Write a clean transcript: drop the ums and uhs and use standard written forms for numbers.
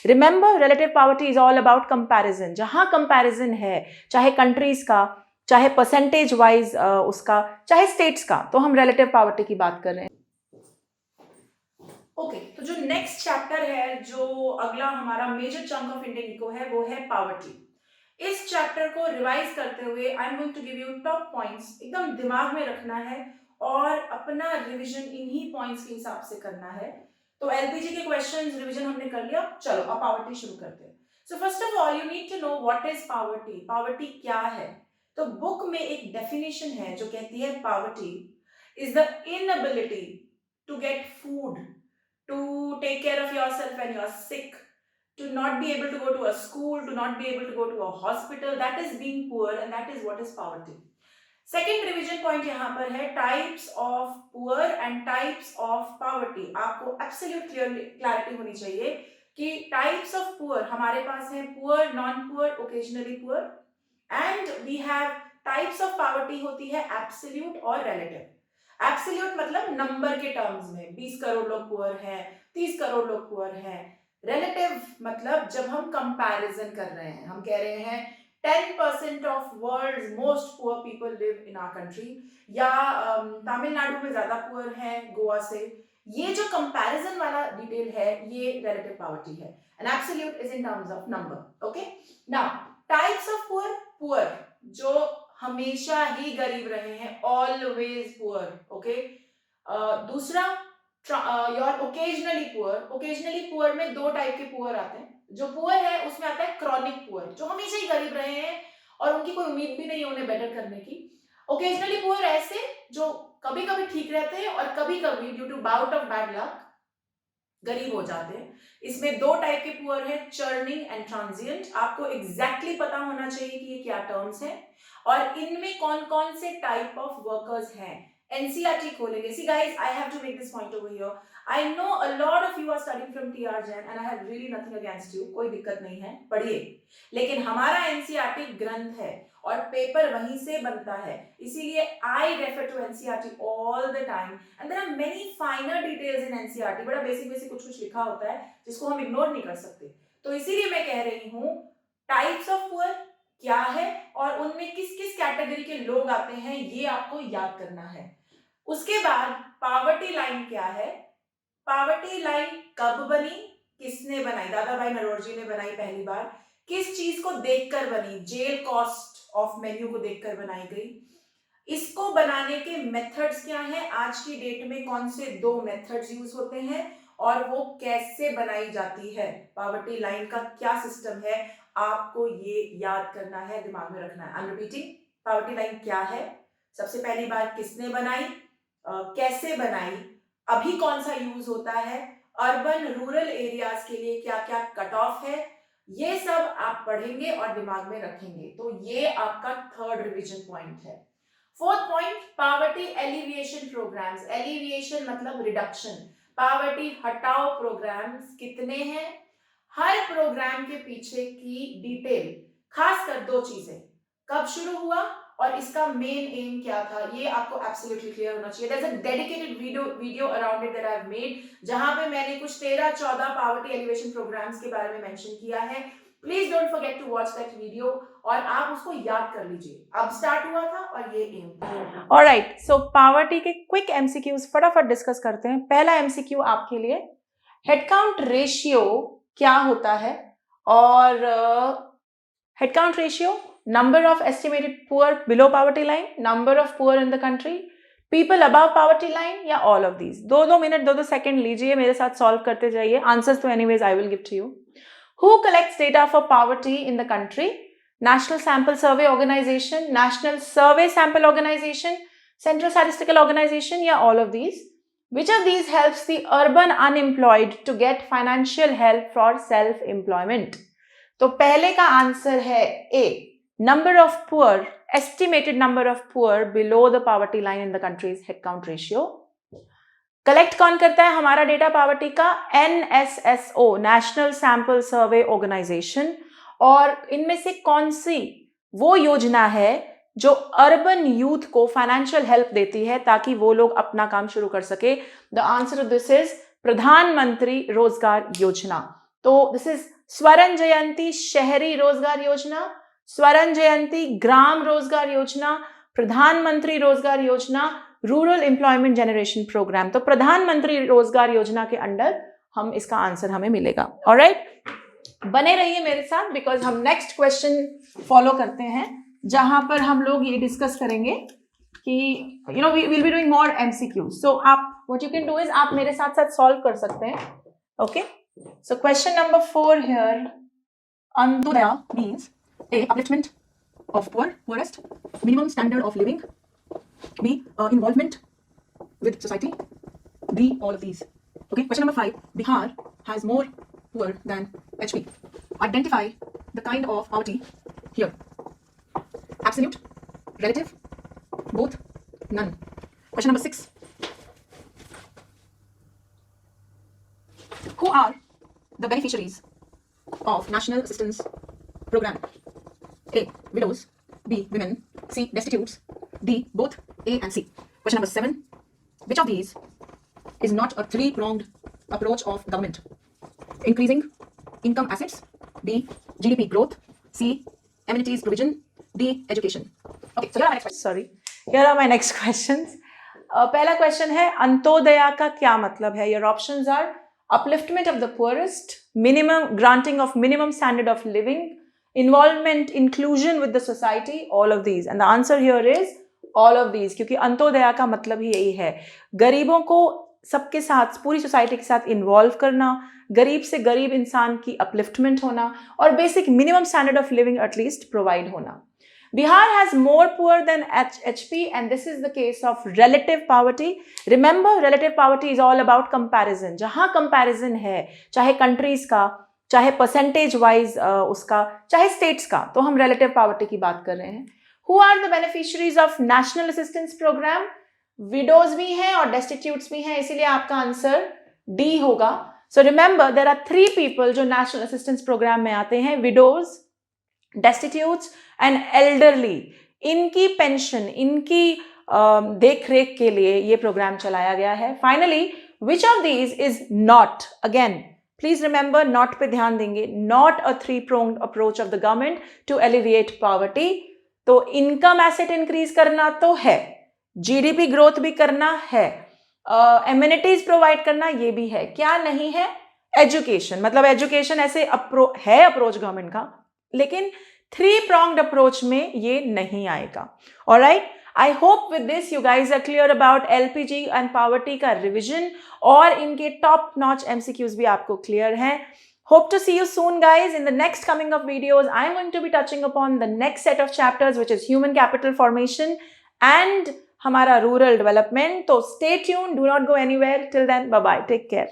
Remember relative poverty is all about comparison, जहां comparison है, चाहे कंट्रीज का, चाहे परसेंटेज वाइज उसका, चाहे स्टेट्स का, तो हम रिलेटिव पॉवर्टी की बात कर रहे हैं। ओके, तो जो नेक्स्ट चैप्टर है, जो अगला हमारा major chunk of Indian eco है, वो है पॉवर्टी। इस चैप्टर को रिवाइज करते हुए I am going to give you top points, एकदम दिमाग में रखना है और अपना रिवीजन इन्हीं पॉइंट्स के हिसाब से करना है। तो एलपीजी के क्वेश्चंस रिवीजन हमने कर लिया, चलो अब पॉवर्टी शुरू करते हैं। So first of all you need to know what is poverty. Poverty क्या है? तो बुक में एक डेफिनेशन है जो कहती है poverty is the inability to get food, to take care of yourself when you are sick, to not be able to go to a school, to not be able to go to a hospital. That is being poor and that is what is poverty. Second revision point यहाँ पर है types of poor and types of poverty. आपको absolute clarity होनी चाहिए कि types of poor हमारे पास है poor, non poor, occasionally poor, and we have types of poverty होती है एब्सोल्यूट और रिलेटिव। एब्सोल्यूट मतलब नंबर के टर्म्स में 20 करोड़ लोग पुअर हैं, 30 करोड़ लोग पुअर हैं। रिलेटिव मतलब जब हम कंपैरिजन कर रहे हैं, हम कह रहे हैं 10% of world's most poor people live in our country, या तमिलनाडु में ज्यादा पुअर है गोवा से, ये जो कंपैरिजन वाला डिटेल है ये रिलेटिव पॉवर्टी है। And absolute is in terms of number. Okay, now types of poor, poor जो हमेशा ही गरीब रहे हैं, ऑलवेज पुअर। ओके, दूसरा your occasionally poor. Occasionally poor में दो टाइप के पुअर आते हैं। जो पुअर है उसमें आता है क्रॉनिक पुअर, जो हमेशा ही गरीब रहे हैं और उनकी कोई उम्मीद भी नहीं है उन्हें बेटर करने की। ओकेजनली पुअर ऐसे जो कभी कभी ठीक रहते हैं और कभी कभी due to bout of bad luck गरीब हो जाते हैं। इसमें दो टाइप के पुअर है, चर्निंग एंड ट्रांजिएंट। आपको एग्जैक्टली पता होना चाहिए कि ये क्या टर्म्स हैं और इनमें कौन कौन से टाइप ऑफ वर्कर्स हैं। एनसीईआरटी खोलेंगे। See guys, I have to make this point over here. I know a lot of you are studying from TR Jain and I have really nothing against you. कोई दिक्कत नहीं है, पढ़िए। लेकिन हमारा NCERT ग्रंथ है और पेपर वहीं से बनता है, इसीलिए I refer to NCERT all the time and there are many finer details in NCERT। बड़ा बेसिक बेसिक कुछ कुछ लिखा होता है जिसको हम इग्नोर नहीं कर सकते। तो इसीलिए मैं कह रही हूँ टाइप्स ऑफ पुअर क्या है और उनमें किस किस कैटेगरी के लोग आते हैं, ये आपको याद करना है। उसके बाद पावर्टी लाइन क्या है, पावर्टी लाइन कब बनी, किसने बनाई, दादा भाई नरोजी ने बनाई पहली बार, किस चीज को देखकर बनी, जेल कॉस्ट ऑफ मेन्यू को देखकर बनाई गई। इसको बनाने के मेथड्स क्या हैं, आज की डेट में कौन से दो मेथड्स यूज होते हैं और वो कैसे बनाई जाती है, पावर्टी लाइन का क्या सिस्टम है, आपको ये याद करना है, दिमाग में रखना है। I am repeating, poverty line क्या है, सबसे पहली बार किसने बनाई, कैसे बनाई, अभी कौन सा यूज होता है, अर्बन रूरल एरियाज के लिए क्या क्या कट ऑफ है, ये सब आप पढ़ेंगे और दिमाग में रखेंगे। तो ये आपका थर्ड रिवीजन पॉइंट है। Fourth point, poverty alleviation programmes. Alleviation मतलब रिडक्शन, पावर्टी हटाओ प्रोग्राम्स कितने हैं, हर प्रोग्राम के पीछे की डिटेल, खासकर दो चीजें, कब शुरू हुआ और इसका मेन एम क्या था, ये आपको एब्सोल्युटली क्लियर होना चाहिए। There is a dedicated video around it that I have made, जहां पे मैंने कुछ 13-14 पावर्टी एलिवेशन प्रोग्राम्स के बारे में मेंशन किया है। Please don't forget to watch that video और आप उसको याद कर लीजिए, अब स्टार्ट हुआ था और ये एम। ऑलराइट, सो पावर्टी के क्विक एमसीक्यूज फटाफट डिस्कस करते हैं। पहला एमसीक्यू आपके लिए, हेडकाउंट रेशियो क्या होता है, और headcount ratio, number of estimated poor below poverty line, number of poor in the country, people above poverty line, या all of these। 2-2 minute 2-2 second लीजिए, मेरे साथ सॉल्व करते जाइए। आंसर्स तो anyways I will give to you. Who collects data for poverty in the country? National Sample Survey Organization, National Survey Sample Organization, Central Statistical Organization, या all of these? Which of these helps the urban unemployed to get financial help for self-employment? तो पहले का answer है ए, number of poor, estimated number of poor below the poverty line in the country's headcount ratio। Collect कौन करता है हमारा data poverty का, NSSO, National Sample Survey Organisation. और इनमें से कौन सी वो योजना है जो अर्बन यूथ को फाइनेंशियल हेल्प देती है ताकि वो लोग अपना काम शुरू कर सके? The answer to this is Pradhan Mantri Rozgar योजना। तो दिस इज स्वर्ण जयंती शहरी रोजगार योजना, स्वर्ण जयंती ग्राम रोजगार योजना, प्रधानमंत्री रोजगार योजना, रूरल एम्प्लॉयमेंट जनरेशन प्रोग्राम। तो प्रधानमंत्री रोजगार योजना के अंडर हम इसका आंसर हमें मिलेगा। ऑलराइट, बने रहिए मेरे साथ बिकॉज हम नेक्स्ट क्वेश्चन फॉलो करते हैं जहां पर हम लोग ये डिस्कस करेंगे कि you know we will be doing more MCQ. So आप what you can do is आप मेरे साथ साथ सॉल्व कर सकते हैं। Okay, so question number 4 here, Antyodaya means A, upliftment of poorest, minimum standard of living, B, involvement with society, D, all of these. Okay, question number 5, Bihar has more poor than HP. Identify the kind of poverty here. Absolute, relative, both, none. Question number 6, who are the beneficiaries of National Assistance Program? A, widows, B, women, C, destitutes, D, both A and C. Question number 7, which of these is not a three-pronged approach of government? Increasing income assets, B, GDP growth, C, amenities provision, D, education. Okay, so here are my next questions. Sorry, here are my next questions. पहला question है अंत्योदया का क्या मतलब है? Your options are upliftment of the poorest, minimum granting of minimum standard of living, involvement, inclusion with the society, all of these. And the answer here is all of these, क्योंकि अंत्योदया का मतलब ही यही है, गरीबों को सबके साथ, पूरी सोसाइटी के साथ इन्वॉल्व करना, गरीब से गरीब इंसान की अपलिफ्टमेंट होना और basic minimum standard of living at least provide होना। Bihar has more poor than HP, and this is the case of relative poverty. Remember, relative poverty is all about comparison. जहां comparison है, चाहे countries का, चाहे percentage wise उसका, चाहे states का, तो हम रिलेटिव पॉवर्टी की बात कर रहे हैं। Who are the beneficiaries of National Assistance Programme? Widows भी हैं और डेस्टिट्यूट्स भी हैं, इसीलिए आपका आंसर डी होगा। So remember there are 3 people जो नेशनल असिस्टेंस प्रोग्राम में आते हैं, विडोज, डेस्टिट्यूट्स एंड एल्डरली। इनकी पेंशन, इनकी देख रेख के लिए ये प्रोग्राम चलाया गया है। Finally, which of these is not, again please remember, not पे ध्यान देंगे, not a 3-pronged approach of the government to alleviate poverty. तो इनकम एसेट इंक्रीज करना तो है, जीडीपी ग्रोथ भी करना है, एमिनिटीज प्रोवाइड करना ये भी है, क्या नहीं है? एजुकेशन। मतलब एजुकेशन ऐसे है अप्रोच गवर्नमेंट का, लेकिन 3-pronged अप्रोच में ये नहीं आएगा। Alright, I hope with this you guys are clear about LPG and poverty का revision और इनके top notch MCQs भी आपको clear हैं। Hope to see you soon guys in the next coming of videos. I'm going to be touching upon the next set of chapters which is human capital formation and हमारा rural development. So stay tuned, do not go anywhere. Till then, bye bye, take care.